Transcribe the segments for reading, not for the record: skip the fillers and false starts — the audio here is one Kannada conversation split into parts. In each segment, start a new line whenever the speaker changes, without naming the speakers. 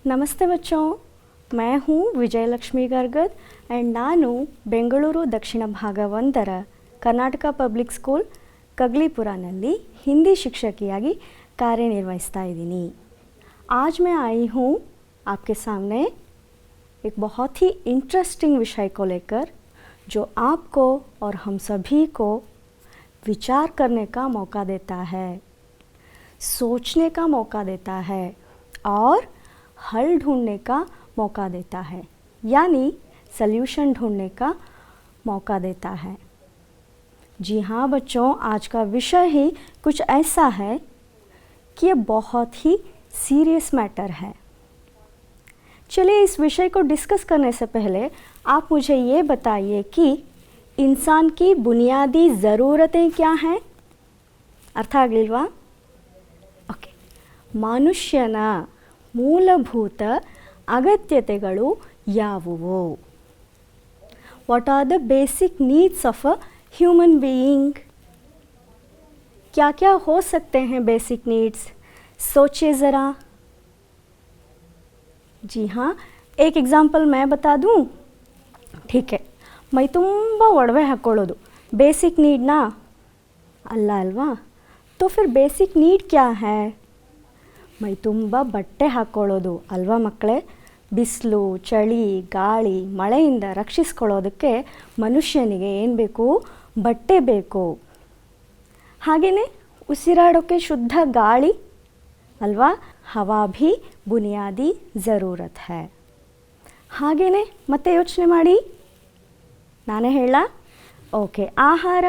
नमस्ते बच्चों, मैं हूँ ವಿಜಯಲಕ್ಷ್ಮಿ ಗರ್ಗದ್ ಆ್ಯಂಡ್ ನಾನು ಬೆಂಗಳೂರು ದಕ್ಷಿಣ ಭಾಗ 1ರ ಕರ್ನಾಟಕ ಪಬ್ಲಿಕ್ ಸ್ಕೂಲ್ ಕಗ್ಲಿಪುರಾನಲ್ಲಿ हिंदी शिक्षकियागी कार्यनिर्वहिस्ता इದ್ದೀನಿ। आज मैं आई हूँ आपके सामने एक बहुत ही इंटरेस्टिंग विषय को लेकर, जो आपको और हम सभी को विचार करने का मौका देता है, सोचने का मौका देता है और हल ढूंढने का मौका देता है, यानी सल्यूशन ढूंढने का मौका देता है। जी हाँ बच्चों, आज का विषय ही कुछ ऐसा है कि ये बहुत ही सीरियस मैटर है। चलिए इस विषय को डिस्कस करने से पहले आप मुझे ये बताइए कि इंसान की बुनियादी ज़रूरतें क्या हैं? अर्थ ಆಗಲಿಲ್ವಾ? ಓಕೆ, ಮನುಷ್ಯನ ಮೂಲಭೂತ ಅಗತ್ಯತೆಗಳು ಯಾವುವು? What are the basic needs of a human being? क्या क्या हो सकते हैं बेसिक नीड्स? सोचिए ज़रा। जी हाँ, एक एग्जांपल मैं बता दूँ? ठीक है, ಮೈ ತುಂಬ ಒಡವೆ ಹಾಕ್ಕೊಳ್ಳೋದು ಬೇಸಿಕ್ ನೀಡ್ನಾ? ಅಲ್ಲ ಅಲ್ವಾ? तो फिर बेसिक नीड क्या है? ಮೈ ತುಂಬ ಬಟ್ಟೆ ಹಾಕ್ಕೊಳ್ಳೋದು ಅಲ್ವಾ ಮಕ್ಕಳೇ? ಬಿಸಿಲು, ಚಳಿ, ಗಾಳಿ, ಮಳೆಯಿಂದ ರಕ್ಷಿಸ್ಕೊಳ್ಳೋದಕ್ಕೆ ಮನುಷ್ಯನಿಗೆ ಏನು ಬೇಕು? ಬಟ್ಟೆ ಬೇಕು। ಹಾಗೆಯೇ ಉಸಿರಾಡೋಕ್ಕೆ ಶುದ್ಧ ಗಾಳಿ ಅಲ್ವಾ? ಹವಾ ಭಿ ಬುನಿಯಾದಿ ज़रूरत है। ಹಾಗೆಯೇ ಮತ್ತೆ ಯೋಚನೆ ಮಾಡಿ, ನಾನೇ ಹೇಳ? ಓಕೆ, ಆಹಾರ,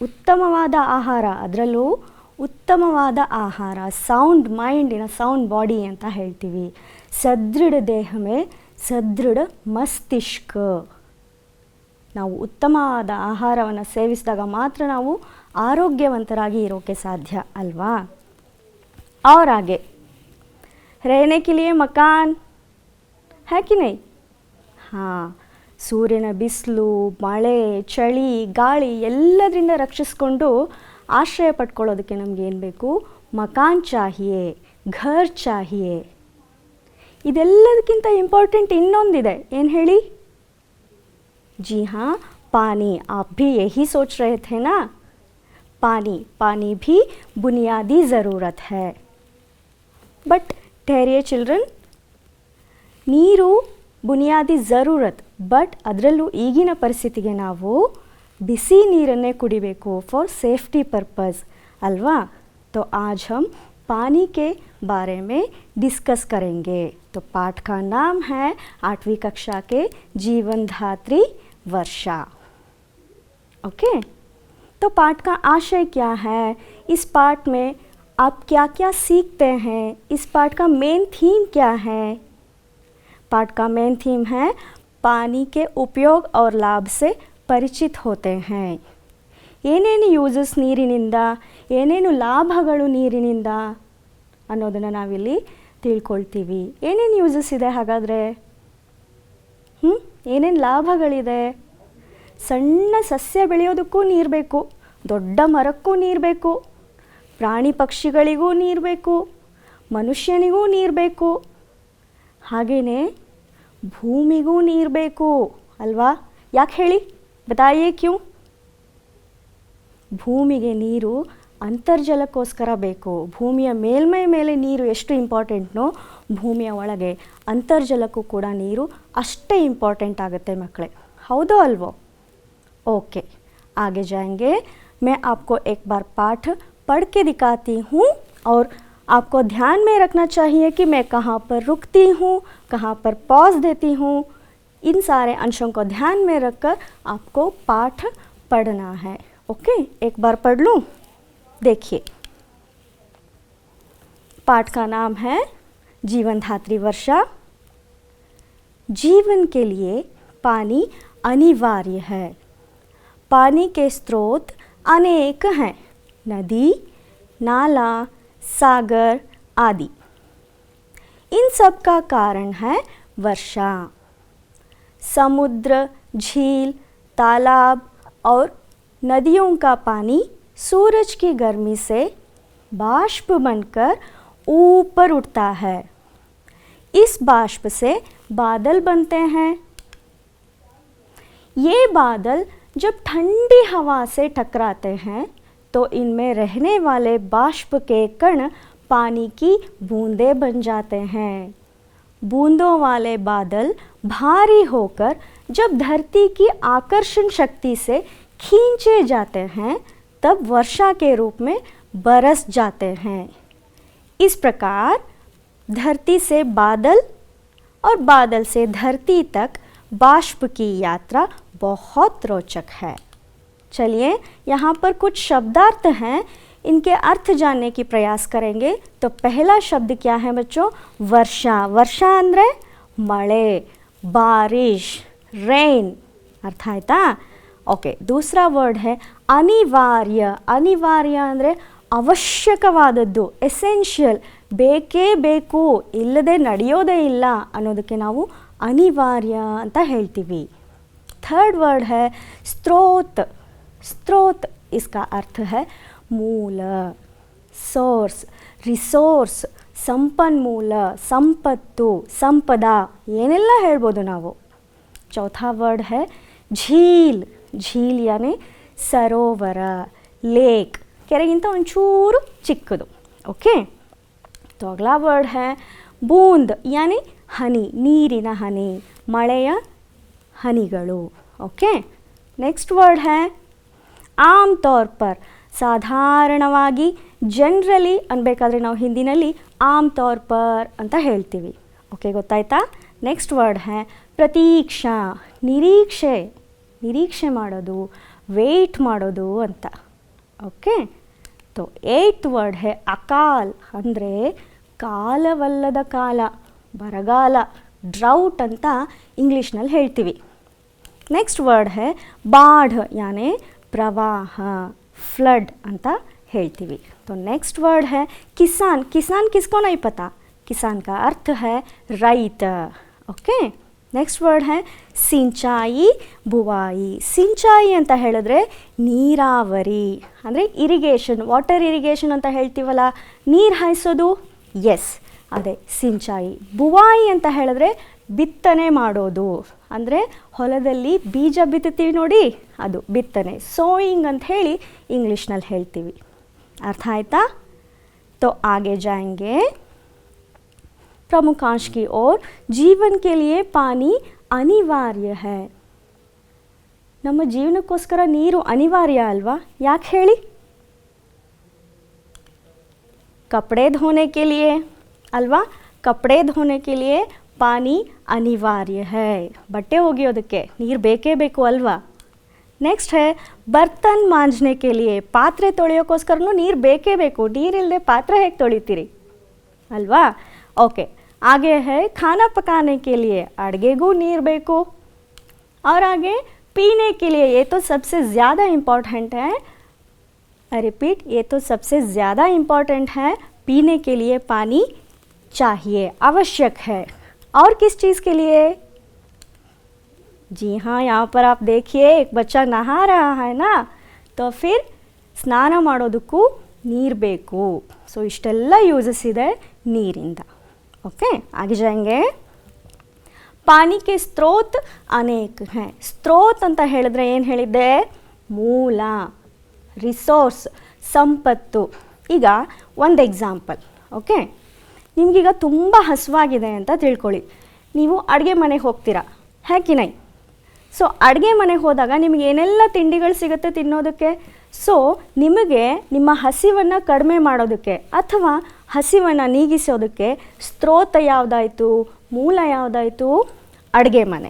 ಉತ್ತಮವಾದ ಆಹಾರ, ಅದರಲ್ಲೂ ಉತ್ತಮವಾದ ಆಹಾರ, sound mind in a sound body ಅಂತ ಹೇಳ್ತೀವಿ। ಸದೃಢ ದೇಹ ಮೇ ಸದೃಢ ಮಸ್ತಿಷ್ಕ। ನಾವು ಉತ್ತಮವಾದ ಆಹಾರವನ್ನು ಸೇವಿಸಿದಾಗ ಮಾತ್ರ ನಾವು ಆರೋಗ್ಯವಂತರಾಗಿ ಇರೋಕ್ಕೆ ಸಾಧ್ಯ ಅಲ್ವಾ? और आगे रहने के लिए मकान है कि नहीं? हाँ, ಸೂರ್ಯನ ಬಿಸಿಲು, ಮಳೆ, ಚಳಿ, ಗಾಳಿ ಎಲ್ಲದರಿಂದ ರಕ್ಷಿಸ್ಕೊಂಡು ಆಶ್ರಯ ಪಡ್ಕೊಳ್ಳೋದಕ್ಕೆ ನಮ್ಗೆ ಏನು ಬೇಕು? ಮಕಾನ್ ಚಾಹಿಯೇ, ಘರ್ ಚಾಹಿಯೇ। ಇದೆಲ್ಲದಕ್ಕಿಂತ ಇಂಪಾರ್ಟೆಂಟ್ ಇನ್ನೊಂದಿದೆ, ಏನು ಹೇಳಿ? जी हाँ, पानी। आप भी यही सोच रहे थे ना? पानी, पानी भी बुनियादी ज़रूरत है। बट ठहरिए चिल्ड्रन, ನೀರು ಬುನಿಯಾದಿ ज़रूरत, ಬಟ್ ಅದರಲ್ಲೂ ಈಗಿನ ಪರಿಸ್ಥಿತಿಗೆ ನಾವು ಬಿಸಿ ನೀರನ್ನೇ ಕುಡಿಬೇಕು ಫಾರ್ ಸೇಫ್ಟಿ पर्पज़ अल्वा? तो आज हम पानी के बारे में डिस्कस करेंगे। तो पाठ का नाम है 8वीं कक्षा के जीवन धात्री वर्षा। ओके, तो पाठ का आशय क्या है? इस पाठ में आप क्या क्या सीखते हैं? इस पाठ का मेन थीम क्या है? पाठ का मेन थीम है पानी के उपयोग और लाभ से ಪರಿಚಿತ ಹೋತೆ हैं। ಏನೇನು ಯೂಸಸ್ ನೀರಿನಿಂದ, ಏನೇನು ಲಾಭಗಳು ನೀರಿನಿಂದ ಅನ್ನೋದನ್ನು ನಾವಿಲ್ಲಿ ತಿಳ್ಕೊಳ್ತೀವಿ। ಏನೇನು ಯೂಸಸ್ ಇದೆ ಹಾಗಾದರೆ? ಏನೇನು ಲಾಭಗಳಿದೆ? ಸಣ್ಣ ಸಸ್ಯ ಬೆಳೆಯೋದಕ್ಕೂ ನೀರು ಬೇಕು, ದೊಡ್ಡ ಮರಕ್ಕೂ ನೀರು ಬೇಕು, ಪ್ರಾಣಿ ಪಕ್ಷಿಗಳಿಗೂ ನೀರು ಬೇಕು, ಮನುಷ್ಯನಿಗೂ ನೀರು ಬೇಕು, ಹಾಗೆಯೇ ಭೂಮಿಗೂ ನೀರು ಬೇಕು ಅಲ್ವಾ? ಯಾಕೆ ಹೇಳಿ? बताइए क्यों? ಭೂಮಿಗೆ ನೀರು ಅಂತರ್ಜಲಕ್ಕೋಸ್ಕರ ಬೇಕು। ಭೂಮಿಯ ಮೇಲ್ಮೈ ಮೇಲೆ ನೀರು ಎಷ್ಟು ಇಂಪಾರ್ಟೆಂಟ್ನೋ, ಭೂಮಿಯ ಒಳಗೆ ಅಂತರ್ಜಲಕ್ಕೂ ಕೂಡ ನೀರು ಅಷ್ಟೇ ಇಂಪಾರ್ಟೆಂಟ್ ಆಗುತ್ತೆ ಮಕ್ಕಳೇ, ಹೌದೋ ಅಲ್ವೋ? ओके, आगे जाएंगे। मैं आपको एक बार पाठ पढ़ के दिखाती हूँ और आपको ध्यान में रखना चाहिए कि मैं कहाँ पर रुकती हूँ, कहाँ पर पॉज देती हूँ। इन सारे अंशों को ध्यान में रखकर आपको पाठ पढ़ना है। ओके, एक बार पढ़ लूँ? देखिए, पाठ का नाम है जीवन धात्री वर्षा। जीवन के लिए पानी अनिवार्य है। पानी के स्रोत अनेक हैं, नदी, नाला, सागर आदि। इन सब का कारण है वर्षा। समुद्र, झील, तालाब और नदियों का पानी सूरज की गर्मी से बाष्प बनकर ऊपर उठता है। इस बाष्प से बादल बनते हैं। ये बादल जब ठंडी हवा से टकराते हैं तो इनमें रहने वाले बाष्प के कण पानी की बूंदें बन जाते हैं। बूंदों वाले बादल भारी होकर जब धरती की आकर्षण शक्ति से खींचे जाते हैं तब वर्षा के रूप में बरस जाते हैं। इस प्रकार धरती से बादल और बादल से धरती तक बाष्प की यात्रा बहुत रोचक है। चलिए यहाँ पर कुछ शब्दार्थ हैं, इनके अर्थ जानने की प्रयास करेंगे। तो पहला शब्द क्या है बच्चों? वर्षा। वर्षा ಅಂದರೆ ಮಳೆ, बारिश, रेन। अर्थ आयता? ओके। दूसरा वर्ड है अनिवार्य। अनिवार्य ಅಂದರೆ ಅವಶ್ಯಕವಾದದ್ದು, ಎಸೆನ್ಷಿಯಲ್, ಬೇಕೇ ಬೇಕು, ಇಲ್ಲದೆ ನಡೆಯೋದೇ ಇಲ್ಲ ಅನ್ನೋದಕ್ಕೆ ನಾವು ಅನಿವಾರ್ಯ ಅಂತ ಹೇಳ್ತೀವಿ। थर्ड वर्ड है स्रोत। स्रोत इसका अर्थ है ಮೂಲ, ಸೋರ್ಸ್, ರಿಸೋರ್ಸ್, ಸಂಪನ್ಮೂಲ, ಸಂಪತ್ತು, ಸಂಪದ, ಏನೆಲ್ಲ ಹೇಳ್ಬೋದು ನಾವು। चौथा वर्ड है झील। झील यानी ಸರೋವರ, ಲೇಕ್, ಕೆರೆಗಿಂತ ಒಂಚೂರು ಚಿಕ್ಕದು। ओके। तो अगला वर्ड है बूंद यानी हनी, ನೀರಿನ ಹನಿ, ಮಳೆಯ ಹನಿಗಳು। ओके। नेक्स्ट वर्ड है आम तौर पर। ಸಾಧಾರಣವಾಗಿ, ಜನರಲಿ ಅನ್ಬೇಕಾದ್ರೆ ನಾವು ಹಿಂದಿನಲ್ಲಿ ಆಮ್ ತೌರ್ ಪರ್ ಅಂತ ಹೇಳ್ತೀವಿ। ಓಕೆ, ಗೊತ್ತಾಯ್ತಾ? ನೆಕ್ಸ್ಟ್ ವರ್ಡ್ ಹೈ ಪ್ರತೀಕ್ಷಾ, ನಿರೀಕ್ಷೆ, ನಿರೀಕ್ಷೆ ಮಾಡೋದು, ವೇಟ್ ಮಾಡೋದು ಅಂತ। ಓಕೆ। तो ಏಯ್ತ್ ವರ್ಡ್ ಹೈ ಅಕಾಲ್, ಅಂದರೆ ಕಾಲವಲ್ಲದ ಕಾಲ, ಬರಗಾಲ, ಡ್ರೌಟ್ ಅಂತ ಇಂಗ್ಲೀಷ್ನಲ್ಲಿ ಹೇಳ್ತೀವಿ। ನೆಕ್ಸ್ಟ್ ವರ್ಡ್ ಹೈ ಬಾಢ್ ಯಾನಿ ಪ್ರವಾಹ, फ्लड ಅಂತ ಹೇಳ್ತೀವಿ। तो नेक्स्ट वर्ड है किसान। किसान किसको नहीं पता? किसान का अर्थ है रैत। ओके। नेक्स्ट वर्ड है सिंचाई, बुवाई। सिंचाई ಅಂತ ಹೇಳಿದ್ರೆ ನೀರಾವರಿ, ಅಂದರೆ ಇರಿಗೇಷನ್, ವಾಟರ್ ಇರಿಗೇಷನ್ ಅಂತ ಹೇಳ್ತೀವಲ್ಲ, ನೀರು ಹಾಯಿಸೋದು, ಎಸ್ ಅದೇ ಸಿಂಚಾಯಿ। ಬುವಾಯಿ ಅಂತ ಹೇಳಿದ್ರೆ ಬಿತ್ತನೆ ಮಾಡೋದು, ಅಂದರೆ ಹೊಲದಲ್ಲಿ ಬೀಜ ಬಿತ್ತುತ್ತೀವಿ ನೋಡಿ, ಅದು ಬಿತ್ತನೆ, ಸೋಯಿಂಗ್ ಅಂತ ಹೇಳಿ ಇಂಗ್ಲೀಷ್ನಲ್ಲಿ ಹೇಳ್ತೀವಿ। अर्थ आयता? तो आगे जाएंगे। प्रमुखांश की ओर। जीवन के लिए पानी अनिवार्य है। ನಮ್ಮ ಜೀವನಕ್ಕೋಸ್ಕರ ನೀರು ಅನಿವಾರ್ಯ ಅಲ್ವಾ? ಯಾಕೆ ಹೇಳಿ? कपड़े धोने के लिए ಅಲ್ವಾ? कपड़े धोने के लिए पानी अनिवार्य है। ಬಟ್ಟೆ ಒಗೆಯೋದಕ್ಕೆ ನೀರು ಬೇಕೇ ಬೇಕು ಅಲ್ವಾ? नेक्स्ट है बर्तन मांजने के लिए। पात्रे ತೊಳೆಯೋಕ್ಕೋಸ್ಕರನೂ ನೀರು ಬೇಕೇ ಬೇಕು, ನೀರಿಲ್ಲದೆ ಪಾತ್ರೆ ಹೇಗೆ ತೊಳಿತೀರಿ ಅಲ್ವಾ? ओके। आगे है खाना पकाने के लिए। ಅಡುಗೆಗೂ ನೀರು ಬೇಕು। और आगे पीने के लिए, ये तो सबसे ज़्यादा इम्पॉर्टेंट है। रिपीट, ये तो सबसे ज़्यादा इम्पॉर्टेंट है। पीने के लिए पानी चाहिए, आवश्यक है। और किस चीज़ के लिए? जी हाँ, यहाँ पर आप देखिए एक बच्चा नहा रहा है ना, तो फिर ಸ್ನಾನ ಮಾಡೋದಕ್ಕೂ ನೀರು ಬೇಕು। ಸೊ ಇಷ್ಟೆಲ್ಲ ಯೂಸಸ್ ಇದೆ ನೀರಿಂದ। ओके, आगे जाएंगे। पानी के स्रोत अनेक हैं। स्रोत ಅಂತ ಹೇಳಿದ್ರೆ ಏನು ಹೇಳಿದ್ದೆ? ಮೂಲ, ರಿಸೋರ್ಸ್, ಸಂಪತ್ತು। ಈಗ ಒಂದು ಎಕ್ಸಾಂಪಲ್, ಓಕೆ? ನಿಮಗೀಗ ತುಂಬ ಹಸಿವಾಗಿದೆ ಅಂತ ತಿಳ್ಕೊಳ್ಳಿ, ನೀವು ಅಡುಗೆ ಮನೆಗೆ ಹೋಗ್ತೀರಾ, ಹ್ಯಾಕಿನೈ? ಸೊ ಅಡುಗೆ ಮನೆಗೆ ಹೋದಾಗ ನಿಮಗೆ ಏನೆಲ್ಲ ತಿಂಡಿಗಳು ಸಿಗುತ್ತೆ ತಿನ್ನೋದಕ್ಕೆ? ಸೊ ನಿಮಗೆ ನಿಮ್ಮ ಹಸಿವನ್ನು ಕಡಿಮೆ ಮಾಡೋದಕ್ಕೆ ಅಥವಾ ಹಸಿವನ್ನು ನೀಗಿಸೋದಕ್ಕೆ ಸ್ರೋತ ಯಾವುದಾಯಿತು, ಮೂಲ ಯಾವುದಾಯಿತು? ಅಡುಗೆ ಮನೆ।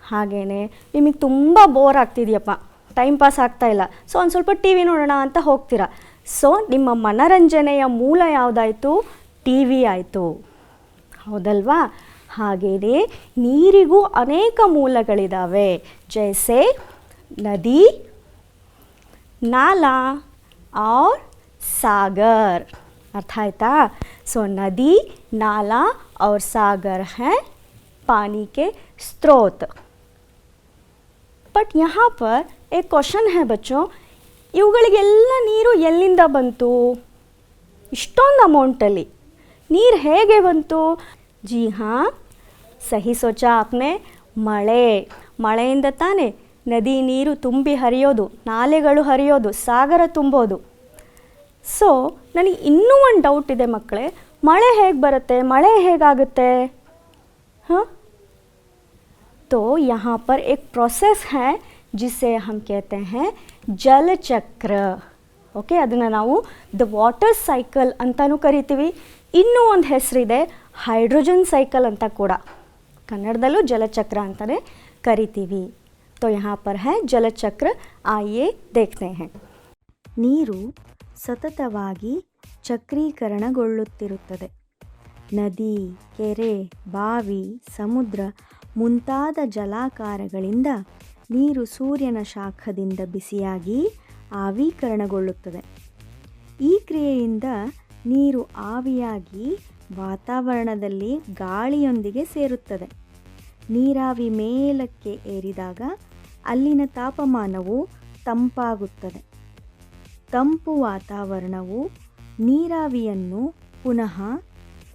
ಹಾಗೆಯೇ ನಿಮಗೆ ತುಂಬ ಬೋರ್ ಆಗ್ತಿದೆಯಪ್ಪ, ಟೈಮ್ ಪಾಸ್ ಆಗ್ತಾಯಿಲ್ಲ, ಸೊ ಒಂದು ಸ್ವಲ್ಪ ಟಿ ವಿ ನೋಡೋಣ ಅಂತ ಹೋಗ್ತೀರಾ, ಸೊ ನಿಮ್ಮ ಮನರಂಜನೆಯ ಮೂಲ ಯಾವುದಾಯಿತು? ಟಿ ವಿ ಆಯಿತು, ಹೌದಲ್ವಾ? ಹಾಗೆಯೇ ನೀರಿಗೂ ಅನೇಕ ಮೂಲಗಳಿದ್ದಾವೆ, ಜೈಸೆ ನದಿ, नाला और सागर। अर्थ आयता? सो नदी, नाला और सागर हैं पानी के स्रोत। बट यहाँ पर एक क्वेश्चन है बच्चों, ಇವುಗಳಿಗೆಲ್ಲ ನೀರು ಎಲ್ಲಿಂದ ಬಂತು? ಇಷ್ಟೊಂದು ಅಮೌಂಟಲ್ಲಿ ನೀರು ಹೇಗೆ ಬಂತು? जी हाँ, ಸಹಿ सोचा आपने. ಮಳೆಯಿಂದ ತಾನೇ ನದಿ ನೀರು ತುಂಬಿ ಹರಿಯೋದು, ನಾಲೆಗಳು ಹರಿಯೋದು, ಸಾಗರ ತುಂಬೋದು. ಸೊ ನನಗೆ ಇನ್ನೂ ಒಂದು ಡೌಟ್ ಇದೆ ಮಕ್ಕಳೇ, ಮಳೆ ಹೇಗೆ ಬರುತ್ತೆ, ಮಳೆ ಹೇಗಾಗುತ್ತೆ? हाँ, तो यहाँ पर एक प्रोसेस है जिसे हम कहते हैं जल चक्र. ಓಕೆ, ಅದನ್ನು ನಾವು ದ ವಾಟರ್ ಸೈಕಲ್ ಅಂತಲೂ ಕರಿತೀವಿ. ಇನ್ನೂ ಒಂದು ಹೆಸರಿದೆ ಹೈಡ್ರೋಜನ್ ಸೈಕಲ್ ಅಂತ ಕೂಡ, ಕನ್ನಡದಲ್ಲೂ ಜಲಚಕ್ರ ಅಂತಲೇ ಕರಿತೀವಿ. तो यहाँ पर है ಜಲಚಕ್ರ. आइए देखते हैं. ನೀರು ಸತತವಾಗಿ ಚಕ್ರೀಕರಣಗೊಳ್ಳುತ್ತಿರುತ್ತದೆ. ನದಿ, ಕೆರೆ, ಬಾವಿ, ಸಮುದ್ರ ಮುಂತಾದ ಜಲಾಕಾರಗಳಿಂದ ನೀರು ಸೂರ್ಯನ ಶಾಖದಿಂದ ಬಿಸಿಯಾಗಿ ಆವಿಕರಣಗೊಳ್ಳುತ್ತದೆ. ಈ ಕ್ರಿಯೆಯಿಂದ ನೀರು ಆವಿಯಾಗಿ ವಾತಾವರಣದಲ್ಲಿ ಗಾಳಿಯೊಂದಿಗೆ ಸೇರುತ್ತದೆ. ನೀರಾವಿ ಮೇಲಕ್ಕೆ ಏರಿದಾಗ ಅಲ್ಲಿನ ತಾಪಮಾನವು ತಂಪಾಗುತ್ತದೆ. ತಂಪು ವಾತಾವರಣವು ನೀರಾವಿಯನ್ನು ಪುನಃ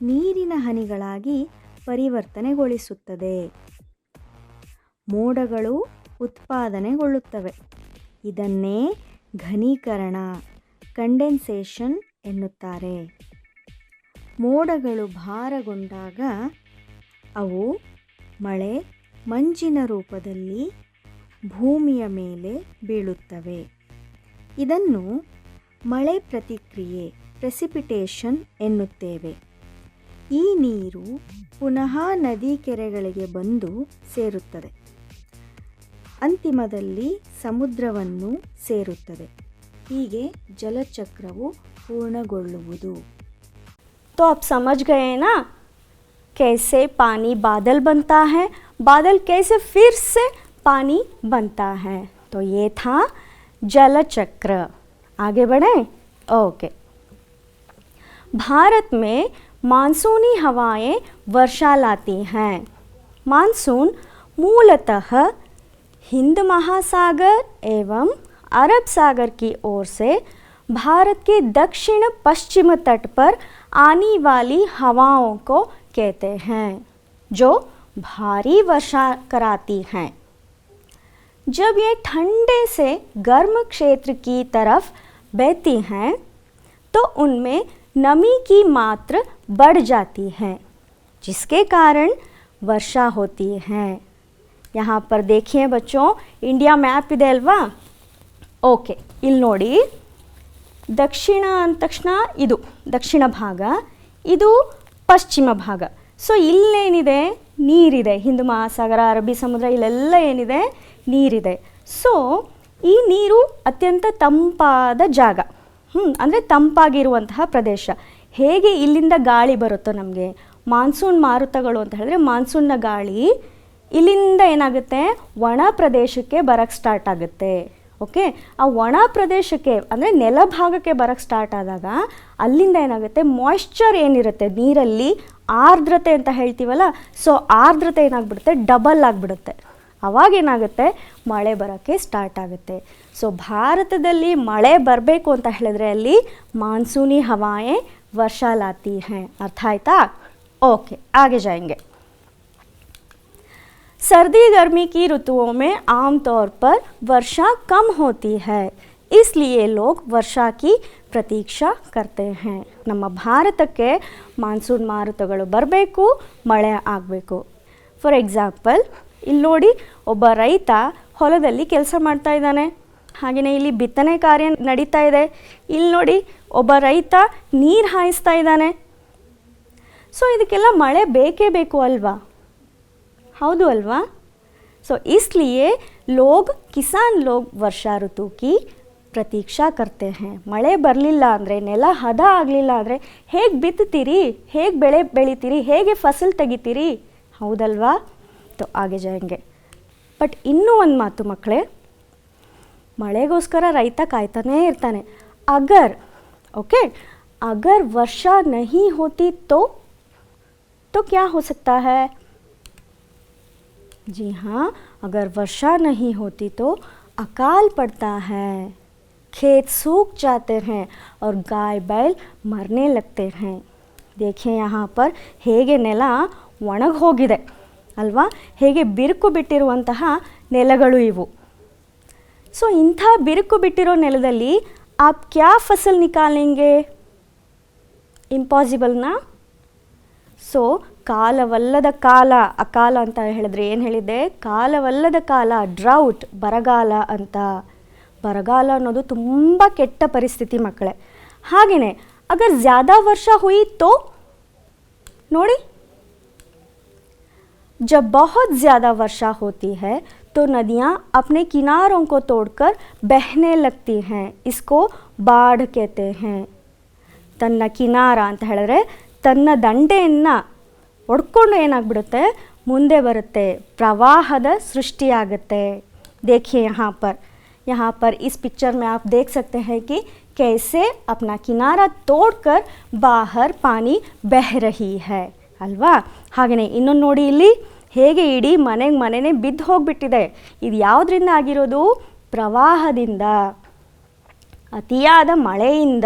ನೀರಿನ ಹನಿಗಳಾಗಿ ಪರಿವರ್ತನೆಗೊಳಿಸುತ್ತದೆ. ಮೋಡಗಳು ಉತ್ಪಾದನೆಗೊಳ್ಳುತ್ತವೆ. ಇದನ್ನೇ ಘನೀಕರಣ, ಕಂಡೆನ್ಸೇಷನ್ ಎನ್ನುತ್ತಾರೆ. ಮೋಡಗಳು ಭಾರಗೊಂಡಾಗ ಅವು ಮಳೆ, ಮಂಜಿನ ರೂಪದಲ್ಲಿ ಭೂಮಿಯ ಮೇಲೆ ಬೀಳುತ್ತವೆ. ಇದನ್ನು ಮಳೆ ಪ್ರತಿಕ್ರಿಯೆ, ಪ್ರೆಸಿಪಿಟೇಷನ್ ಎನ್ನುತ್ತೇವೆ. ಈ ನೀರು ಪುನಃ ನದಿ ಕೆರೆಗಳಿಗೆ ಬಂದು ಸೇರುತ್ತದೆ. ಅಂತಿಮದಲ್ಲಿ ಸಮುದ್ರವನ್ನು ಸೇರುತ್ತದೆ. ಹೀಗೆ ಜಲಚಕ್ರವು पूर्णಗೊಳ್ಳುವುದು. तो आप समझ गए ना कैसे पानी बादल बनता है, बादल कैसे फिर से पानी बनता है. तो ये था जलचक्र. आगे बढ़े. ओके. भारत में मानसूनी हवाएं वर्षा लाती हैं. मानसून मूलतः हिंद महासागर एवं अरब सागर की ओर से भारत के दक्षिण पश्चिम तट पर आने वाली हवाओं को कहते हैं, जो भारी वर्षा कराती हैं. जब ये ठंडे से गर्म क्षेत्र की तरफ बहती हैं तो उनमें नमी की मात्रा बढ़ जाती है, जिसके कारण वर्षा होती है. यहाँ पर देखिए बच्चों, इंडिया मैप ಇದೆ ಅಲ್ವಾ? ಓಕೆ, ಇಲ್ಲಿ ನೋಡಿ, ದಕ್ಷಿಣ ಅಂದ ತಕ್ಷಣ ಇದು ದಕ್ಷಿಣ ಭಾಗ, ಇದು ಪಶ್ಚಿಮ ಭಾಗ. ಸೊ ಇಲ್ಲೇನಿದೆ, ನೀರಿದೆ. ಹಿಂದೂ ಮಹಾಸಾಗರ, ಅರಬ್ಬಿ ಸಮುದ್ರ, ಇಲ್ಲೆಲ್ಲ ಏನಿದೆ, ನೀರಿದೆ. ಸೊ ಈ ನೀರು ಅತ್ಯಂತ ತಂಪಾದ ಜಾಗ, ಅಂದರೆ ತಂಪಾಗಿರುವಂತಹ ಪ್ರದೇಶ. ಹೇಗೆ ಇಲ್ಲಿಂದ ಗಾಳಿ ಬರುತ್ತೋ ನಮಗೆ, ಮಾನ್ಸೂನ್ ಮಾರುತಗಳು ಅಂತ ಹೇಳಿದ್ರೆ ಮಾನ್ಸೂನ್ನ ಗಾಳಿ ಇಲ್ಲಿಂದ ಏನಾಗುತ್ತೆ, ಒಣ ಪ್ರದೇಶಕ್ಕೆ ಬರೋಕ್ಕೆ ಸ್ಟಾರ್ಟ್ ಆಗುತ್ತೆ. ಓಕೆ, ಆ ಒಣ ಪ್ರದೇಶಕ್ಕೆ ಅಂದರೆ ನೆಲ ಭಾಗಕ್ಕೆ ಬರೋಕ್ಕೆ ಸ್ಟಾರ್ಟ್ ಆದಾಗ ಅಲ್ಲಿಂದ ಏನಾಗುತ್ತೆ, ಮಾಯ್ಶ್ಚರ್ ಏನಿರುತ್ತೆ ನೀರಲ್ಲಿ, ಆರ್ದ್ರತೆ ಅಂತ ಹೇಳ್ತೀವಲ್ಲ, ಸೊ ಆರ್ದ್ರತೆ ಏನಾಗ್ಬಿಡುತ್ತೆ, ಡಬಲ್ ಆಗಿಬಿಡುತ್ತೆ. ಅವಾಗೇನಾಗುತ್ತೆ, ಮಳೆ ಬರೋಕ್ಕೆ ಸ್ಟಾರ್ಟ್ ಆಗುತ್ತೆ. ಸೊ ಭಾರತದಲ್ಲಿ ಮಳೆ ಬರಬೇಕು ಅಂತ ಹೇಳಿದ್ರೆ ಅಲ್ಲಿ ಮಾನ್ಸೂನಿ ಹವಾಯೇ ವರ್ಷಾ ಲಾತಿ ಹೈ. ಅರ್ಥ ಆಯ್ತಾ? ओके, आगे जाएंगे. सर्दी गर्मी की ऋतुओं में आमतौर पर वर्षा कम होती है, इसलिए लोग वर्षा की प्रतीक्षा करते हैं. ನಮ್ಮ ಭಾರತಕ್ಕೆ ಮಾನ್ಸೂನ್ ಮಾರುತಗಳು ಬರಬೇಕು, ಮಳೆ ಆಗಬೇಕು. ಫಾರ್ ಎಕ್ಸಾಂಪಲ್, ಇಲ್ಲಿ ನೋಡಿ, ಒಬ್ಬ ರೈತ ಹೊಲದಲ್ಲಿ ಕೆಲಸ ಮಾಡ್ತಾ ಇದ್ದಾನೆ. ಹಾಗೆಯೇ ಇಲ್ಲಿ ಬಿತ್ತನೆ ಕಾರ್ಯ ನಡೀತಾ ಇದೆ. ಇಲ್ಲಿ ನೋಡಿ, ಒಬ್ಬ ರೈತ ನೀರು ಹಾಯಿಸ್ತಾ ಇದ್ದಾನೆ. ಸೊ ಇದಕ್ಕೆಲ್ಲ ಮಳೆ ಬೇಕೇ ಬೇಕು ಅಲ್ವಾ? ಹೌದು ಅಲ್ವಾ? ಸೊ इसलिए लोग किसान लोग वर्षा ऋतु की प्रतीक्षा करते हैं. ಮಳೆ ಬರಲಿಲ್ಲ ಅಂದರೆ, ನೆಲ ಹದ ಆಗಲಿಲ್ಲ ಅಂದರೆ ಹೇಗೆ ಬಿತ್ತುತ್ತೀರಿ, ಹೇಗೆ ಬೆಳೆ ಬೆಳಿತೀರಿ, ಹೇಗೆ ಫಸಲು ತೆಗಿತೀರಿ? ಹೌದಲ್ವಾ? तो आगे जाएंगे. ಬಟ್ ಇನ್ನೂ ಒಂದು ಮಾತು ಮಕ್ಕಳೇ, ಮಳೆಗೋಸ್ಕರ ರೈತ ಕಾಯ್ತಾನೇ ಇರ್ತಾನೆ. अगर वर्षा नहीं होती तो क्या हो सकता है? जी हाँ, अगर वर्षा नहीं होती तो अकाल पड़ता है, खेत सूख जाते हैं और गाय बैल मरने लगते हैं. देखिए यहाँ पर ಹೇಗೆ ನೆಲ ಒಣಗಿ ಹೋಗಿದೆ ಅಲ್ವಾ, ಹೇಗೆ ಬಿರುಕು ಬಿಟ್ಟಿರುವಂತಹ ನೆಲಗಳು ಇವು. ಸೊ ಇಂಥ ಬಿರುಕು ಬಿಟ್ಟಿರೋ ನೆಲದಲ್ಲಿ ಆಪ್ ಕ್ಯಾ ಫಸಲ್ ನಿಕಾಲೆಂಗೆ, ಇಂಪಾಸಿಬಲ್ನಾ. ಸೊ ಕಾಲವಲ್ಲದ ಕಾಲ, ಅಕಾಲ ಅಂತ ಹೇಳಿದ್ರೆ ಏನು ಹೇಳಿದ್ದೆ, ಕಾಲವಲ್ಲದ ಕಾಲ, ಡ್ರೌಟ್, ಬರಗಾಲ ಅಂತ. ಬರಗಾಲ ಅನ್ನೋದು ತುಂಬ ಕೆಟ್ಟ ಪರಿಸ್ಥಿತಿ ಮಕ್ಕಳೇ. ಹಾಗೆಯೇ ಅಗರ್ ಜ್ಯಾದಾ ವರ್ಷ ಹುಯಿ ತೋ ನೋಡಿ, जब बहुत ज़्यादा वर्षा होती है तो नदियाँ अपने किनारों को तोड़कर बहने लगती हैं, इसको बाढ़ कहते हैं. ತನ್ನ ಕಿನಾರ ಅಂತ ಹೇಳಿದ್ರೆ ತನ್ನ ದಂಡೆಯನ್ನು ಒಡ್ಕೊಂಡು ಏನಾಗ್ಬಿಡುತ್ತೆ, ಮುಂದೆ ಬರುತ್ತೆ, ಪ್ರವಾಹದ ಸೃಷ್ಟಿಯಾಗುತ್ತೆ. देखिए यहाँ पर इस पिक्चर में आप देख सकते हैं कि कैसे अपना किनारा तोड़कर बाहर पानी बह रही है ಅಲ್ವಾ. ಹಾಗೆಯೇ ಇನ್ನೊಂದು ನೋಡಿ, ಇಲ್ಲಿ ಹೇಗೆ ಇಡೀ ಮನೆನೇ ಬಿದ್ದು ಹೋಗಿಬಿಟ್ಟಿದೆ. ಇದು ಯಾವುದರಿಂದ ಆಗಿರೋದು, ಪ್ರವಾಹದಿಂದ, ಅತಿಯಾದ ಮಳೆಯಿಂದ.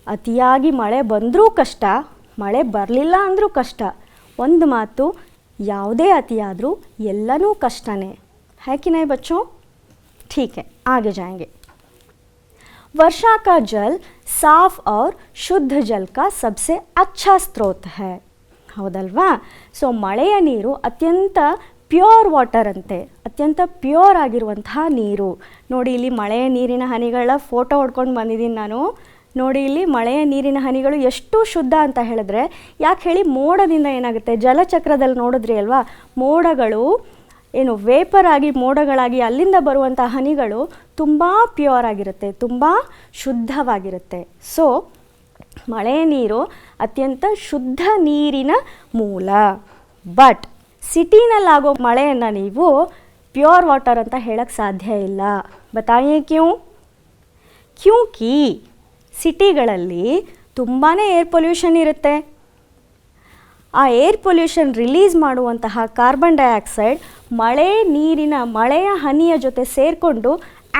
ಅತಿಯಾಗಿ ಮಳೆ ಬಂದರೂ ಕಷ್ಟ, ಮಳೆ ಬರಲಿಲ್ಲ ಅಂದರೂ ಕಷ್ಟ. ಒಂದು ಮಾತು, ಯಾವುದೇ ಅತಿಯಾದರೂ ಎಲ್ಲನೂ ಕಷ್ಟನೇ. है कि नहीं बच्चों? ठीक है, आगे जाएंगे. वर्षा का जल साफ और शुद्ध जल का सबसे अच्छा स्रोत है. ಹೌದಲ್ವಾ. ಸೊ ಮಳೆಯ ನೀರು ಅತ್ಯಂತ ಪ್ಯೂರ್ ವಾಟರ್ ಅಂತೆ, ಅತ್ಯಂತ ಪ್ಯೂರ್ ಆಗಿರುವಂತಹ ನೀರು. ನೋಡಿ ಇಲ್ಲಿ ಮಳೆಯ ನೀರಿನ ಹನಿಗಳ ಫೋಟೋ ಹೊಡ್ಕೊಂಡು ಬಂದಿದ್ದೀನಿ ನಾನು. ನೋಡಿ ಇಲ್ಲಿ ಮಳೆಯ ನೀರಿನ ಹನಿಗಳು ಎಷ್ಟು ಶುದ್ಧ ಅಂತ ಹೇಳಿದ್ರೆ, ಯಾಕೆ ಹೇಳಿ, ಮೋಡದಿಂದ ಏನಾಗುತ್ತೆ, ಜಲಚಕ್ರದಲ್ಲಿ ನೋಡಿದ್ರಿ ಅಲ್ವಾ, ಮೋಡಗಳು ಏನು ವೇಪರ್ ಆಗಿ ಮೋಡಗಳಾಗಿ ಅಲ್ಲಿಂದ ಬರುವಂಥ ಹನಿಗಳು ತುಂಬ ಪ್ಯೂರ್ ಆಗಿರುತ್ತೆ, ತುಂಬ ಶುದ್ಧವಾಗಿರುತ್ತೆ. ಸೊ ಮಳೆಯ ನೀರು ಅತ್ಯಂತ ಶುದ್ಧ ನೀರಿನ ಮೂಲ. ಬಟ್ ಸಿಟಿನಲ್ಲಾಗೋ ಮಳೆಯನ್ನು ನೀವು ಪ್ಯೂರ್ ವಾಟರ್ ಅಂತ ಹೇಳಕ್ಕೆ ಸಾಧ್ಯ ಇಲ್ಲ. ಬತಾಯೇ ಕ್ಯೂ? ಕ್ಯೂಂಕಿ ಸಿಟಿಗಳಲ್ಲಿ ತುಂಬಾ ಏರ್ ಪೊಲ್ಯೂಷನ್ ಇರುತ್ತೆ. ಆ ಏರ್ ಪೊಲ್ಯೂಷನ್ ರಿಲೀಸ್ ಮಾಡುವಂತಹ ಕಾರ್ಬನ್ ಡೈಆಕ್ಸೈಡ್ ಮಳೆಯ ಹನಿಯ ಜೊತೆ ಸೇರಿಕೊಂಡು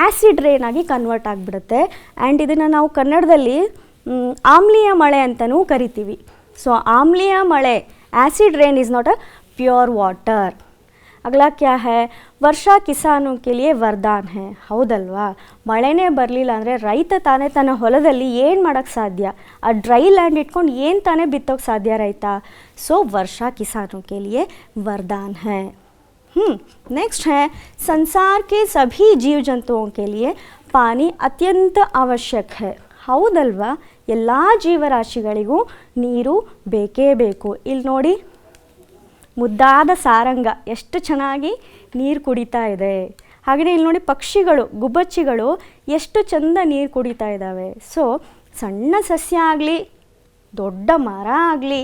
ಆ್ಯಸಿಡ್ ರೇನ್ ಆಗಿ ಕನ್ವರ್ಟ್ ಆಗಿಬಿಡುತ್ತೆ. ಆ್ಯಂಡ್ ಇದನ್ನು ನಾವು ಕನ್ನಡದಲ್ಲಿ ಆಮ್ಲೀಯ ಮಳೆ ಅಂತಲೂ ಕರಿತೀವಿ. ಸೊ ಆಮ್ಲೀಯ ಮಳೆ, acid rain is not a pure water. ಅಗಲಾ ಕ್ಯಾ ಹೈ, ವರ್ಷಾ ಕಿಸಾನು ಕೆ ಲಿಯೆ ವರದಾನ್ ಹೈ. ಹೌದಲ್ವಾ, ಮಳೆನೇ ಬರಲಿಲ್ಲ ಅಂದರೆ ರೈತ ತಾನೇ ತನ್ನ ಹೊಲದಲ್ಲಿ ಏನು ಮಾಡೋಕ್ಕೆ ಸಾಧ್ಯ, ಆ ಡ್ರೈ ಲ್ಯಾಂಡ್ ಇಟ್ಕೊಂಡು ಏನು ತಾನೇ ಬಿತ್ತೋಕ್ಕೆ ಸಾಧ್ಯ ರೈತ. ಸೊ ವರ್ಷಾ ಕಿಸಾನು ಕೆ ಲಿಯೆ वरदान है. नेक्स्ट है, संसार के सभी जीव जंतुओं के लिए पानी अत्यंत आवश्यक है. ಹೌದಲ್ವಾ, ಎಲ್ಲ ಜೀವರಾಶಿಗಳಿಗೂ ನೀರು ಬೇಕೇ ಬೇಕು. ಇಲ್ಲಿ ನೋಡಿ, ಮುದ್ದಾದ ಸಾರಂಗ ಎಷ್ಟು ಚೆನ್ನಾಗಿ ನೀರು ಕುಡಿತಾ ಇದೆ. ಹಾಗೆಯೇ ಇಲ್ಲಿ ನೋಡಿ, ಪಕ್ಷಿಗಳು, ಗುಬ್ಬಚ್ಚಿಗಳು ಎಷ್ಟು ಚೆಂದ ನೀರು ಕುಡಿತಾ ಇದ್ದಾವೆ. ಸೊ ಸಣ್ಣ ಸಸ್ಯ ಆಗಲಿ, ದೊಡ್ಡ ಮರ ಆಗಲಿ,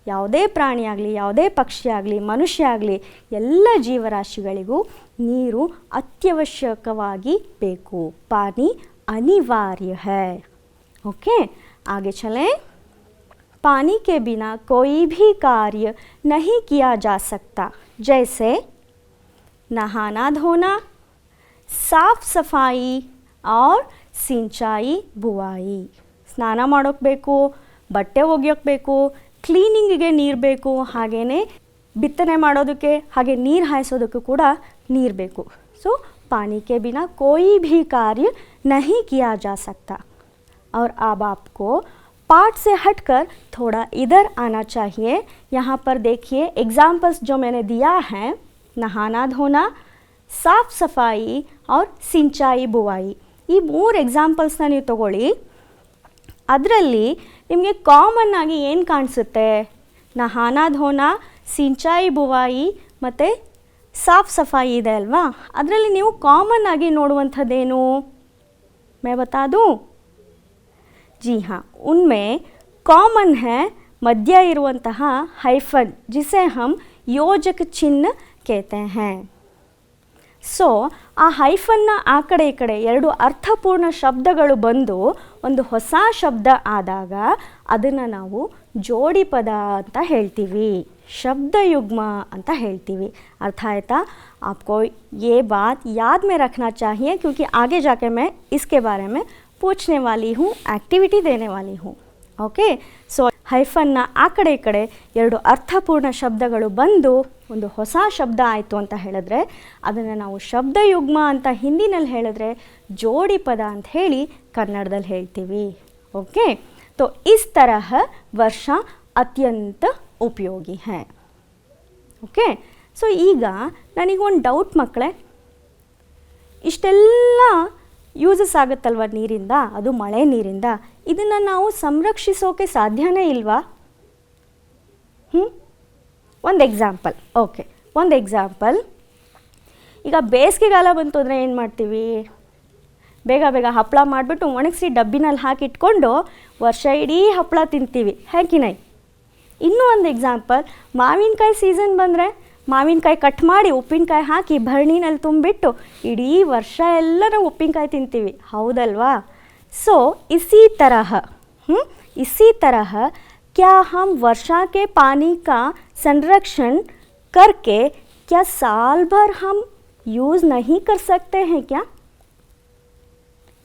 ಯಾವುದೇ ಪ್ರಾಣಿ ಆಗಲಿ, ಯಾವುದೇ ಪಕ್ಷಿ ಆಗಲಿ, ಮನುಷ್ಯ ಆಗಲಿ, ಎಲ್ಲ ಜೀವರಾಶಿಗಳಿಗೂ ನೀರು ಅತ್ಯವಶ್ಯಕವಾಗಿ ಬೇಕು. ಪಾನಿ ಅನಿವಾರ್ಯ है. ओके, आगे चलें. पानी के बिना कोई भी कार्य नहीं किया जा सकता, जैसे नहाना धोना, साफ सफाई और सिंचाई बुआई. ಸ್ನಾನ ಮಾಡೋಕ್ಕೆ ಬೇಕು, ಬಟ್ಟೆ ಒಗೆಯೋಕ್ಕೆ ಬೇಕು, ಕ್ಲೀನಿಂಗಿಗೆ ನೀರು ಬೇಕು, ಹಾಗೆಯೇ ಬಿತ್ತನೆ ಮಾಡೋದಕ್ಕೆ, ಹಾಗೆ ನೀರು ಹಾಯಿಸೋದಕ್ಕೂ ಕೂಡ ನೀರು ಬೇಕು. ಸೊ पानी के बिना कोई भी कार्य नहीं किया जा सकता. और अब आपको पाठ से हटकर थोड़ा इधर आना चाहिए. यहाँ पर देखिए एग्जाम्पल्स जो मैंने दिया है, नहाना धोना, साफ सफाई और सिंचाई बुआई. ಈ 3 ಎಕ್ಸಾಂಪಲ್ಸ್ನ ನೀವು ತಗೊಳ್ಳಿ. ಅದರಲ್ಲಿ ನಿಮಗೆ ಕಾಮನ್ ಆಗಿ ಏನು ಕಾಣಿಸುತ್ತೆ, ನಹಾನಾ ಧೋನಾ, ಸಿಂಚಾಯಿ ಬುವಾಯಿ ಮತ್ತು ಸಾಫ್ ಸಫಾಯಿ ಇದೆ ಅಲ್ವಾ. ಅದರಲ್ಲಿ ನೀವು ಕಾಮನ್ ಆಗಿ ನೋಡುವಂಥದ್ದೇನು, मैं बता दूँ? जी हाँ, उनमें कॉमन है मध्य इरुವಂತಹ हाइफन, जिसे हम योजक चिन्ह कहते हैं. ಸೊ ಆ ಹೈಫನ್ನ ಆ ಕಡೆ ಈ ಕಡೆ ಎರಡು ಅರ್ಥಪೂರ್ಣ ಶಬ್ದಗಳು ಬಂದು ಒಂದು ಹೊಸ ಶಬ್ದ ಆದಾಗ ಅದನ್ನು ನಾವು ಜೋಡಿ ಪದ ಅಂತ ಹೇಳ್ತೀವಿ, ಶಬ್ದಯುಗ್ಮ ಅಂತ ಹೇಳ್ತೀವಿ. अर्थ आयता? आपको ये बात याद में रखना चाहिए, क्योंकि आगे जाके मैं इसके बारे में पूछने वाली हूँ, एक्टिविटी देने वाली हूँ. ಓಕೆ, ಸೊ ಹೈಫನ್ನ ಆ ಕಡೆ ಈ ಕಡೆ ಎರಡು ಅರ್ಥಪೂರ್ಣ ಶಬ್ದಗಳು ಬಂದು ಒಂದು ಹೊಸ ಶಬ್ದ ಆಯಿತು ಅಂತ ಹೇಳಿದ್ರೆ ಅದನ್ನು ನಾವು ಶಬ್ದಯುಗ್ಮ ಅಂತ ಹಿಂದಿನಲ್ಲಿ ಹೇಳಿದ್ರೆ ಜೋಡಿ ಪದ ಅಂತ ಹೇಳಿ ಕನ್ನಡದಲ್ಲಿ ಹೇಳ್ತೀವಿ. ಓಕೆ, तो इस तरह वर्षा अत्यंत उपयोगी है. ಓಕೆ, ಸೊ ಈಗ ನನಗೊಂದು ಡೌಟ್ ಮಕ್ಕಳೇ, ಇಷ್ಟೆಲ್ಲ ಯೂಸಸ್ ಆಗುತ್ತಲ್ವ ನೀರಿಂದ, ಅದು ಮಳೆ ನೀರಿಂದ, ಇದನ್ನು ನಾವು ಸಂರಕ್ಷಿಸೋಕೆ ಸಾಧ್ಯನೇ ಇಲ್ವಾ? ಒಂದು ಎಕ್ಸಾಂಪಲ್. ಓಕೆ, ಒಂದು ಎಕ್ಸಾಂಪಲ್. ಈಗ ಬೇಸಿಗೆಗಾಲ ಬಂತು ಅಂದರೆ ಏನು ಮಾಡ್ತೀವಿ? ಬೇಗ ಬೇಗ ಹಪ್ಪಳ ಮಾಡಿಬಿಟ್ಟು ಒಣಗಿಸಿ ಡಬ್ಬಿನಲ್ಲಿ ಹಾಕಿಟ್ಕೊಂಡು ವರ್ಷ ಇಡೀ ಹಪ್ಪಳ ತಿಂತೀವಿ, ಹೇಗಿನೈ? ಇನ್ನೂ ಒಂದು ಎಕ್ಸಾಂಪಲ್, ಮಾವಿನಕಾಯಿ ಸೀಸನ್ ಬಂದರೆ ಮಾವಿನಕಾಯಿ ಕಟ್ ಮಾಡಿ ಉಪ್ಪಿನಕಾಯಿ ಹಾಕಿ ಭರಣಿನಲ್ಲಿ ತುಂಬಿಟ್ಟು ಇಡೀ ವರ್ಷ ಎಲ್ಲ ನಾವು ಉಪ್ಪಿನಕಾಯಿ ತಿಂತೀವಿ, ಹೌದಲ್ವಾ? ಸೊ इसी तरह क्या हम वर्षा के पानी का संरक्षण करके क्या साल भर हम यूज़ नहीं कर सकते हैं क्या?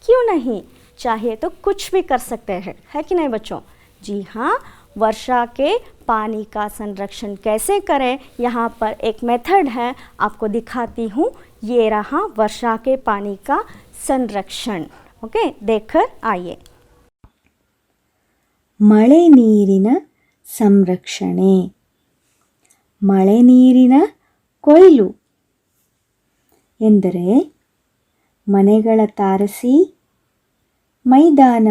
क्यों नहीं? चाहिए तो कुछ भी कर सकते हैं, है कि नहीं बच्चों? जी हाँ, वर्षा के पानी का संरक्षण कैसे करें, यहाँ पर एक मेथड है, आपको दिखाती हूँ. ये रहा वर्षा के पानी का संरक्षण. ओके, देखकर आइए.
ಮಳೆ ನೀರಿನ ಸಂರಕ್ಷಣೆ, ಮಳೆ ನೀರಿನ ಕೊಯ್ಲು ಎಂದರೆ ಮನೆಗಳ ತಾರಸಿ, ಮೈದಾನ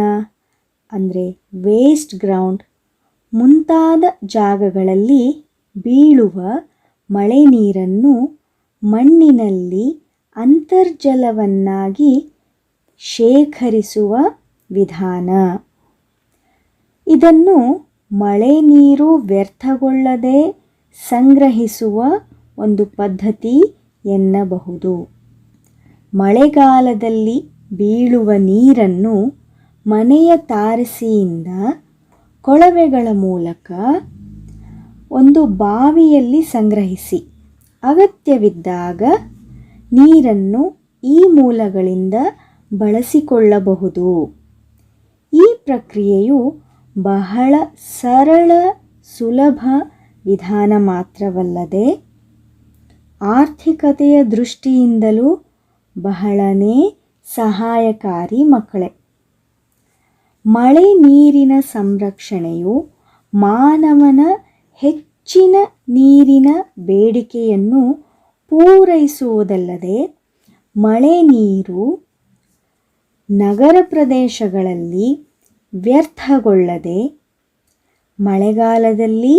ಅಂದರೆ ವೇಸ್ಟ್ ಗ್ರೌಂಡ್ ಮುಂತಾದ ಜಾಗಗಳಲ್ಲಿ ಬೀಳುವ ಮಳೆ ನೀರನ್ನು ಮಣ್ಣಿನಲ್ಲಿ ಅಂತರ್ಜಲವನ್ನಾಗಿ ಶೇಖರಿಸುವ ವಿಧಾನ. ಇದನ್ನು ಮಳೆ ನೀರು ವ್ಯರ್ಥಗೊಳ್ಳದೆ ಸಂಗ್ರಹಿಸುವ ಒಂದು ಪದ್ಧತಿ ಎನ್ನಬಹುದು. ಮಳೆಗಾಲದಲ್ಲಿ ಬೀಳುವ ನೀರನ್ನು ಮನೆಯ ತಾರಸಿಯಿಂದ ಕೊಳವೆಗಳ ಮೂಲಕ ಒಂದು ಬಾವಿಯಲ್ಲಿ ಸಂಗ್ರಹಿಸಿ ಅಗತ್ಯವಿದ್ದಾಗ ನೀರನ್ನು ಈ ಮೂಲಗಳಿಂದ ಬಳಸಿಕೊಳ್ಳಬಹುದು. ಈ ಪ್ರಕ್ರಿಯೆಯು ಬಹಳ ಸರಳ ಸುಲಭ ವಿಧಾನ ಮಾತ್ರವಲ್ಲದೆ ಆರ್ಥಿಕತೆಯ ದೃಷ್ಟಿಯಿಂದಲೂ ಬಹಳನೇ ಸಹಾಯಕಾರಿ ಮಕ್ಕಳೇ. ಮಳೆ ನೀರಿನ ಸಂರಕ್ಷಣೆಯು ಮಾನವನ ಹೆಚ್ಚಿನ ನೀರಿನ ಬೇಡಿಕೆಯನ್ನು ಪೂರೈಸುವುದಲ್ಲದೆ ಮಳೆ ನೀರು ನಗರ ಪ್ರದೇಶಗಳಲ್ಲಿ ವ್ಯರ್ಥಗೊಳ್ಳದೆ ಮಳೆಗಾಲದಲ್ಲಿ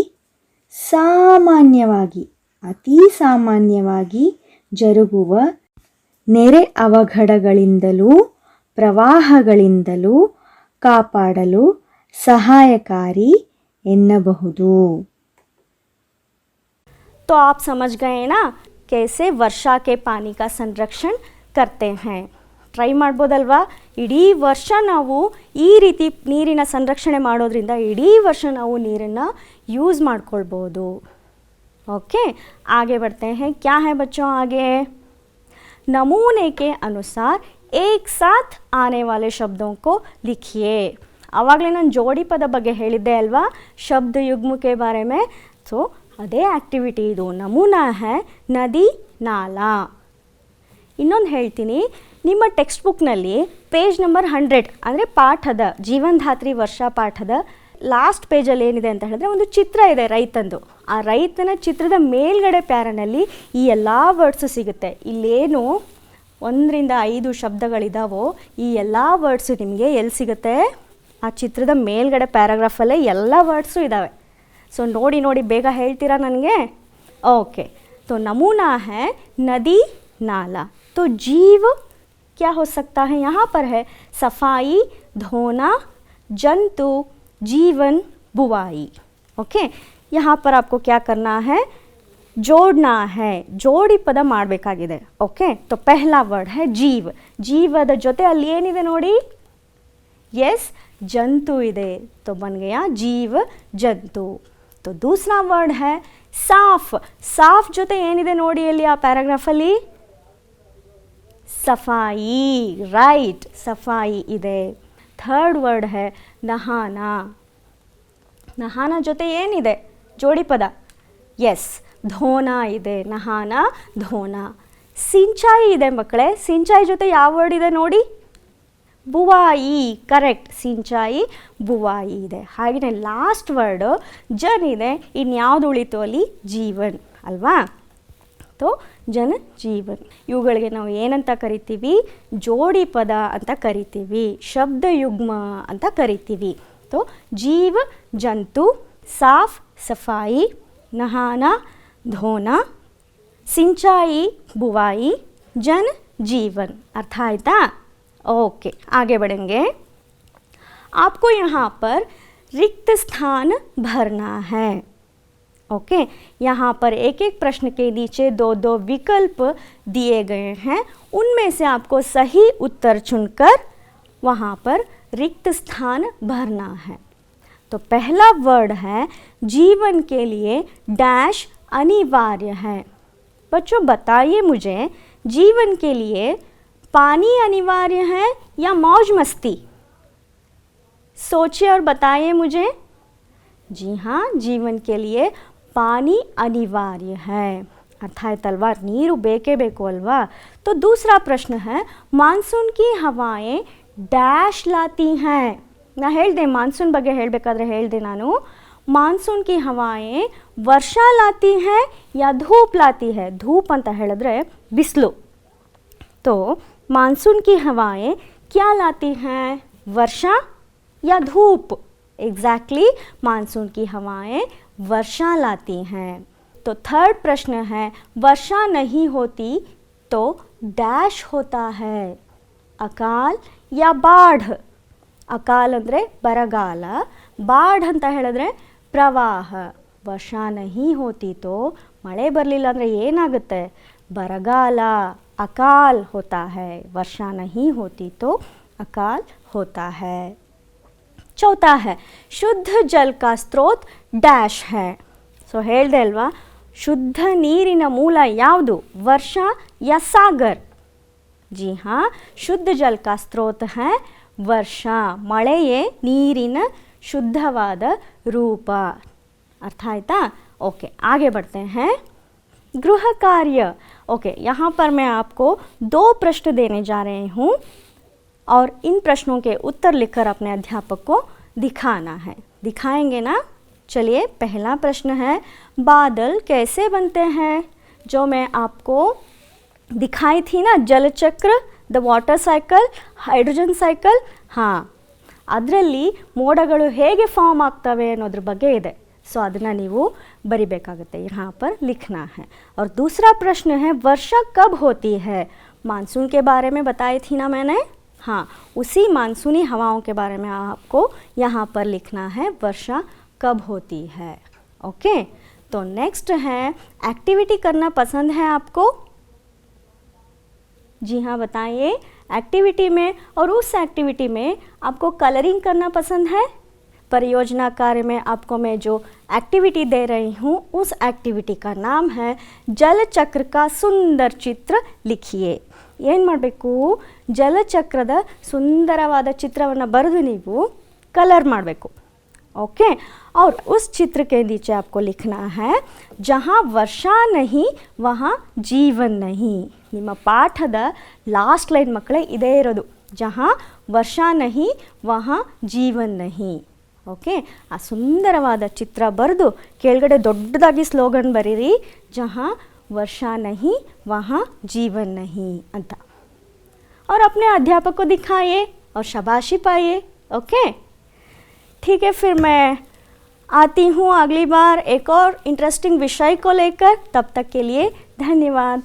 ಸಾಮಾನ್ಯವಾಗಿ ಅತಿ ಸಾಮಾನ್ಯವಾಗಿ ಜರುಗುವ ನೆರೆ ಅವಘಡಗಳಿಂದಲೂ ಪ್ರವಾಹಗಳಿಂದಲೂ ಕಾಪಾಡಲು ಸಹಾಯಕಾರಿ ಎನ್ನಬಹುದು.
तो आप समझ गए ना कैसे वर्षा के पानी का संरक्षण करते हैं. ಟ್ರೈ ಮಾಡ್ಬೋದಲ್ವಾ? ಇಡೀ ವರ್ಷ ನಾವು ಈ ರೀತಿ ನೀರಿನ ಸಂರಕ್ಷಣೆ ಮಾಡೋದ್ರಿಂದ ಇಡೀ ವರ್ಷ ನಾವು ನೀರನ್ನು ಯೂಸ್ ಮಾಡ್ಕೊಳ್ಬೋದು. ओके, आगे बढ़ते हैं. क्या है बच्चों आगे? नमूने के अनुसार एक साथ आने वाले शब्दों को लिखिए. ಆವಾಗಲೇ ನಾನು ಜೋಡಿ ಪದ ಬಗ್ಗೆ ಹೇಳಿದ್ದೆ ಅಲ್ವಾ, ಶಬ್ದ ಯುಗ್ಮಕ್ಕೆ ಬಾರೆ ಮೇ. ಸೊ ಅದೇ ಆ್ಯಕ್ಟಿವಿಟಿ ಇದು. ನಮೂನಾ ಹೈ ನದಿ ನಾಲಾ. ಇನ್ನೊಂದು ಹೇಳ್ತೀನಿ, ನಿಮ್ಮ ಟೆಕ್ಸ್ಟ್ ಬುಕ್ನಲ್ಲಿ ಪೇಜ್ ನಂಬರ್ 100 ಅಂದರೆ ಪಾಠದ ಜೀವನಧಾತ್ರಿ ವರ್ಷ ಪಾಠದ ಲಾಸ್ಟ್ ಪೇಜಲ್ಲಿ ಏನಿದೆ ಅಂತ ಹೇಳಿದ್ರೆ ಒಂದು ಚಿತ್ರ ಇದೆ ರೈತಂದು. ಆ ರೈತನ ಚಿತ್ರದ ಮೇಲ್ಗಡೆ ಪ್ಯಾರನಲ್ಲಿ ಈ ಎಲ್ಲ ವರ್ಡ್ಸು ಸಿಗುತ್ತೆ. ಇಲ್ಲೇನು 1 ರಿಂದ 5 ಶಬ್ದಗಳಿದಾವೋ ಈ ಎಲ್ಲ ವರ್ಡ್ಸು ನಿಮಗೆ ಎಲ್ಲಿ ಸಿಗುತ್ತೆ? ಆ ಚಿತ್ರದ ಮೇಲ್ಗಡೆ ಪ್ಯಾರಾಗ್ರಾಫಲ್ಲೇ ಎಲ್ಲ ವರ್ಡ್ಸು ಇದ್ದಾವೆ. ಸೊ ನೋಡಿ ನೋಡಿ ಬೇಗ ಹೇಳ್ತೀರಾ ನನಗೆ? ಓಕೆ, तो नमूना है नदी नाला. तो जीव क्या हो सकता है? यहाँ पर है सफाई, धोना, जंतु, जीवन, बुवाई. ओके, यहाँ पर आपको क्या करना है? जोड़ना है. जोड़ी ಪದ ಮಾಡಬೇಕಾಗಿದೆ. ಓಕೆ, तो पहला वर्ड है जीव. ಜೀವದ ಜೊತೆ ಅಲ್ಲಿ ಏನಿದೆ ನೋಡಿ? यस, जंतु ಇದೆ. तो बन गया जीव जंतु. तो दूसरा वर्ड है साफ. साफ ಜೊತೆ ಏನಿದೆ ನೋಡಿ ಅಲ್ಲಿ ಆ ಪ್ಯಾರಾಗ್ರಾಫಲ್ಲಿ? सफाई. राइट, सफाई ಇದೆ. थर्ड वर्ड है नहाना. ನಹಾನ ಜೊತೆ ಏನಿದೆ ಜೋಡಿ ಪದ? ಎಸ್, ಧೋನ ಇದೆ. ನಹಾನ ಧೋನ. ಸಿಂಚಾಯಿ ಇದೆ ಮಕ್ಕಳೇ. ಸಿಂಚಾಯಿ ಜೊತೆ ಯಾವ ವರ್ಡ್ ಇದೆ ನೋಡಿ? ಬುವಾಯಿ. ಕರೆಕ್ಟ್, ಸಿಂಚಾಯಿ ಬುವಾಯಿ ಇದೆ. ಹಾಗೆಯೇ ಲಾಸ್ಟ್ ವರ್ಡ್ ಜನ್ ಇದೆ. ಇನ್ಯಾವುದು ಉಳಿತು ಅಲ್ಲಿ? ಜೀವನ್ ಅಲ್ವಾ? ತೋ ಜನ ಜೀವನ್. ಇವುಗಳಿಗೆ ನಾವು ಏನಂತ ಕರಿತೀವಿ? ಜೋಡಿ ಪದ ಅಂತ ಕರಿತೀವಿ, ಶಬ್ದಯುಗ್ಮ ಅಂತ ಕರಿತೀವಿ. तो जीव जंतु, साफ सफाई, नहाना धोना, सिंचाई बुवाई, जन जीवन. अर्थ आयता? ओके, आगे बढ़ेंगे. आपको यहाँ पर रिक्त स्थान भरना है. ओके, यहाँ पर एक एक प्रश्न के नीचे दो दो विकल्प दिए गए हैं. उनमें से आपको सही उत्तर चुनकर वहाँ पर रिक्त स्थान भरना है. तो पहला वर्ड है जीवन के लिए डैश अनिवार्य है. बच्चों बताइए मुझे, जीवन के लिए पानी अनिवार्य है या मौज मस्ती? सोचिए और बताइए मुझे. जी हाँ, जीवन के लिए पानी अनिवार्य है. अर्थात अल्वा नीरू बेके बेको अल्वा. तो दूसरा प्रश्न है मानसून की हवाएं डैश लाती हैं. ನಾ ಹೇಳಿದೆ ಮಾನ್ಸೂನ್ ಬಗ್ಗೆ ಹೇಳಬೇಕಾದ್ರೆ ಹೇಳಿದೆ ನಾನು, ಮಾನ್ಸೂನ್ ಕಿ ಹವಾಯೆ ವರ್ಷಾ ಲಾತಿ ಹೈ ಯಾ ಧೂಪ್ ಲಾತಿ ಹೈ. ಧೂಪ್ ಅಂತ ಹೇಳಿದ್ರೆ ಬಿಸಿಲು. तो मानसून की हवाएं क्या लाती हैं? वर्षा या धूप? एग्जैक्टली, मानसून की हवाएं वर्षा लाती हैं. तो थर्ड प्रश्न है वर्षा नहीं होती तो डैश होता है. अकाल या बाढ़? ಅಕಾಲ್ ಅಂದರೆ ಬರಗಾಲ, ಬಾಢ್ ಅಂತ ಹೇಳಿದ್ರೆ ಪ್ರವಾಹ. ವರ್ಷ ನಹಿ ಹೋತಿ ತೋ ಮಳೆ ಬರಲಿಲ್ಲ ಅಂದರೆ ಏನಾಗುತ್ತೆ? ಬರಗಾಲ. ಅಕಾಲ್ ಹೋತಾ ಹೈ. ವರ್ಷ ನಹಿ ಹೋತಿ ತೋ ಅಕಾಲ್ ಹೋತಾ ಹೈ. ಚೌಥಾ है शुद्ध जल का स्रोत डैश है. ಸೊ ಹೇಳಿದೆ ಅಲ್ವಾ, ಶುದ್ಧ ನೀರಿನ ಮೂಲ ಯಾವುದು? ವರ್ಷ या सागर? जी हाँ, शुद्ध जल का स्रोत है वर्षा. ಮಳೆಯೇ ನೀರಿನ ಶುದ್ಧವಾದ ರೂಪ. अर्थ आयता? ओके, आगे बढ़ते हैं. गृह कार्य. ओके, यहाँ पर मैं आपको 2 प्रश्न देने जा रही हूँ और इन प्रश्नों के उत्तर लिखकर अपने अध्यापक को दिखाना है. दिखाएंगे ना? चलिए, पहला प्रश्न है बादल कैसे बनते हैं? जो मैं आपको दिखाई थी ना, जल चक्र, the water cycle, hydrogen cycle. ಹಾಂ, ಅದರಲ್ಲಿ ಮೋಡಗಳು ಹೇಗೆ ಫಾರ್ಮ್ ಆಗ್ತವೆ ಅನ್ನೋದ್ರ ಬಗ್ಗೆ ಇದೆ. ಸೊ ಅದನ್ನು ನೀವು ಬರಿಬೇಕಾಗುತ್ತೆ. यहाँ पर लिखना है. और दूसरा प्रश्न है वर्षा कब होती है? मानसून के बारे में बताई थी ना मैंने. हाँ, उसी मानसूनी हवाओं के बारे में आपको यहाँ पर लिखना है वर्षा कब होती है. ओके, तो नेक्स्ट है एक्टिविटी करना पसंद है आपको? जी हाँ, बताइए. एक्टिविटी में और उस एक्टिविटी में आपको कलरिंग करना पसंद है? परियोजना कार्य में आपको मैं जो एक्टिविटी दे रही हूँ उस एक्टिविटी का नाम है जल चक्र का सुंदर चित्र लिखिए. ಏನು ಮಾಡಬೇಕು? ಜಲಚಕ್ರದ ಸುಂದರವಾದ ಚಿತ್ರವನ್ನು ಬರೆದು ನೀವು ಕಲರ್ ಮಾಡಬೇಕು. ओके, और उस चित्र के नीचे आपको लिखना है जहाँ वर्षा नहीं वहाँ जीवन नहीं. ನಿಮ್ಮ ಪಾಠದ ಲಾಸ್ಟ್ ಲೈನ್ ಮಕ್ಕಳೇ ಇದೇ ಇರೋದು, ಜहाँ ವರ್ಷಾ ನಹಿ ವहाँ ಜೀವನ್ ನಹಿ. ಓಕೆ, ಆ ಸುಂದರವಾದ ಚಿತ್ರ ಬರೆದು ಕೆಳಗಡೆ ದೊಡ್ಡದಾಗಿ ಸ್ಲೋಗನ್ ಬರೀರಿ, ಜहाँ वर्षा नहीं वहाँ जीवन नहीं ಅಂತ. और अपने अध्यापक को दिखाइए और शाबाशी पाइए. ओके, ठीक है, फिर मैं आती हूँ अगली बार एक और इंटरेस्टिंग विषय को लेकर. तब तक के लिए धन्यवाद.